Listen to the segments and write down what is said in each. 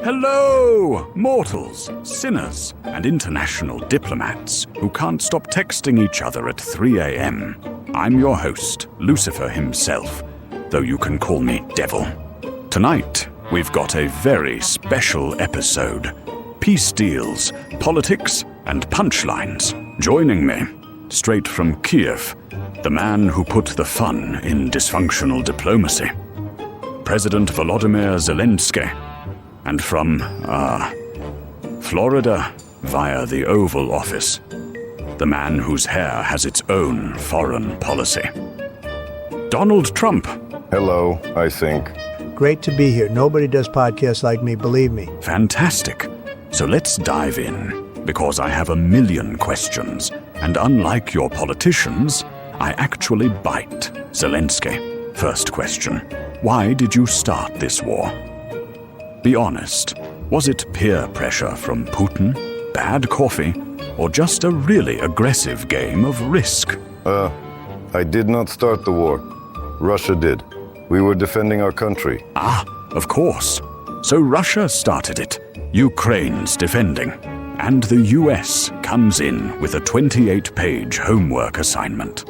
Hello, mortals, sinners, and international diplomats who can't stop texting each other at 3 a.m. I'm your host, Lucifer himself, though you can call me Devil. Tonight, we've got a very special episode. Peace deals, politics, and punchlines. Joining me, straight from Kiev, the man who put the fun in dysfunctional diplomacy, President Volodymyr Zelensky, and from, Florida via the Oval Office, the man whose hair has its own foreign policy, Donald Trump. Hello, I think. Great to be here. Nobody does podcasts like me, believe me. Fantastic. So let's dive in, because I have a million questions, and unlike your politicians, I actually bite. Zelensky, first question. Why did you start this war? Be honest. Was it peer pressure from Putin, bad coffee, or just a really aggressive game of Risk? I did not start the war. Russia did. We were defending our country. Ah, of course. So Russia started it. Ukraine's defending. And the US comes in with a 28-page homework assignment.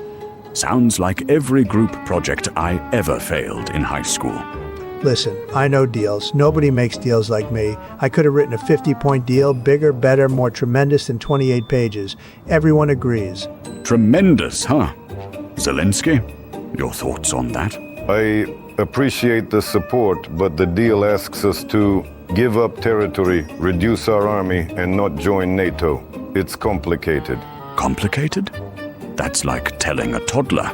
Sounds like every group project I ever failed in high school. Listen, I know deals. Nobody makes deals like me. I could have written a 50-point deal, bigger, better, more tremendous than 28 pages. Everyone agrees. Tremendous, huh? Zelensky, your thoughts on that? I appreciate the support, but the deal asks us to give up territory, reduce our army, and not join NATO. It's complicated. Complicated? That's like telling a toddler.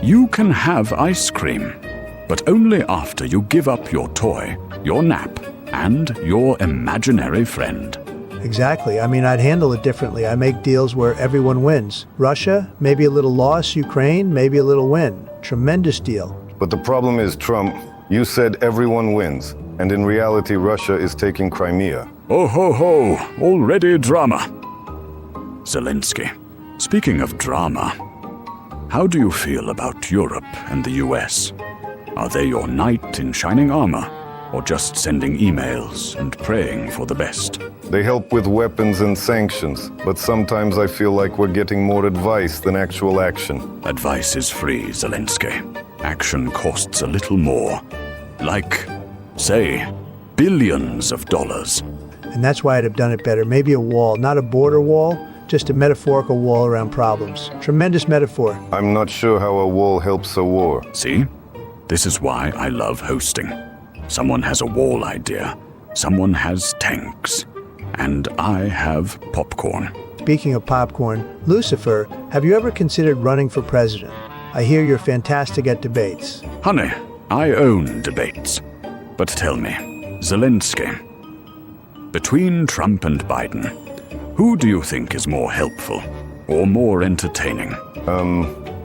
You can have ice cream, but only after you give up your toy, your nap, and your imaginary friend. Exactly. I mean, I'd handle it differently. I make deals where everyone wins. Russia, maybe a little loss. Ukraine, maybe a little win. Tremendous deal. But the problem is, Trump, you said everyone wins, and in reality, Russia is taking Crimea. Oh ho ho, already drama. Zelensky, speaking of drama, how do you feel about Europe and the US? Are they your knight in shining armor, or just sending emails and praying for the best? They help with weapons and sanctions, but sometimes I feel like we're getting more advice than actual action. Advice is free, Zelensky. Action costs a little more. Like, say, billions of dollars. And that's why I'd have done it better. Maybe a wall, not a border wall, just a metaphorical wall around problems. Tremendous metaphor. I'm not sure how a wall helps a war. See? This is why I love hosting. Someone has a wall idea, someone has tanks, and I have popcorn. Speaking of popcorn, Lucifer, have you ever considered running for president? I hear you're fantastic at debates. Honey, I own debates. But tell me, Zelensky, between Trump and Biden, who do you think is more helpful or more entertaining?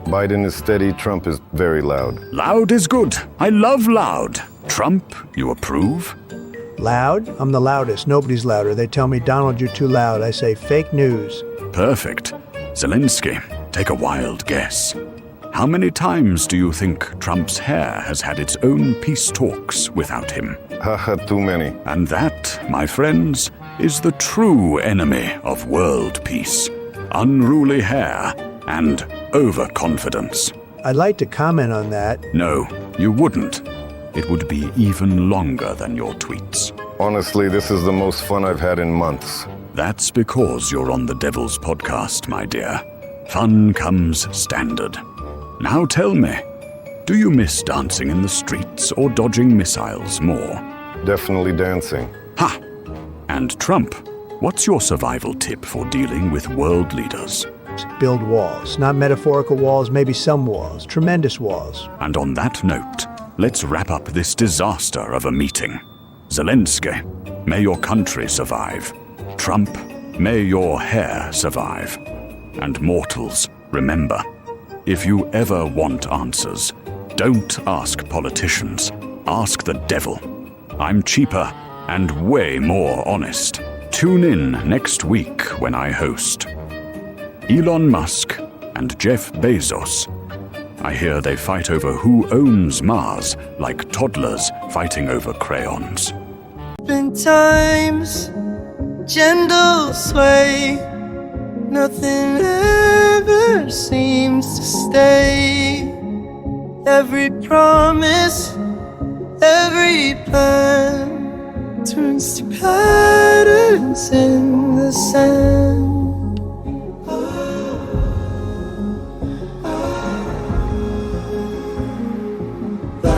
Biden is steady, Trump is very loud. Loud is good. I love loud. Trump, you approve? Loud? I'm the loudest. Nobody's louder. They tell me, Donald, you're too loud. I say, fake news. Perfect. Zelensky, take a wild guess. How many times do you think Trump's hair has had its own peace talks without him? Haha, too many. And that, my friends, is the true enemy of world peace. Unruly hair and overconfidence. I'd like to comment on that. No, you wouldn't. It would be even longer than your tweets. Honestly, this is the most fun I've had in months. That's because you're on the Devil's Podcast, my dear. Fun comes standard. Now tell me, do you miss dancing in the streets or dodging missiles more? Definitely dancing. Ha! And Trump, what's your survival tip for dealing with world leaders? Build walls. Not metaphorical walls, maybe some walls. Tremendous walls. And on that note, let's wrap up this disaster of a meeting. Zelensky, may your country survive. Trump, may your hair survive. And mortals, remember, if you ever want answers, don't ask politicians, ask the devil. I'm cheaper and way more honest. Tune in next week when I host. Elon Musk and Jeff Bezos I hear they fight over who owns Mars, like toddlers fighting over crayons. Been times, gentle sway, nothing ever seems to stay. Every promise, every plan turns to patterns in the sand.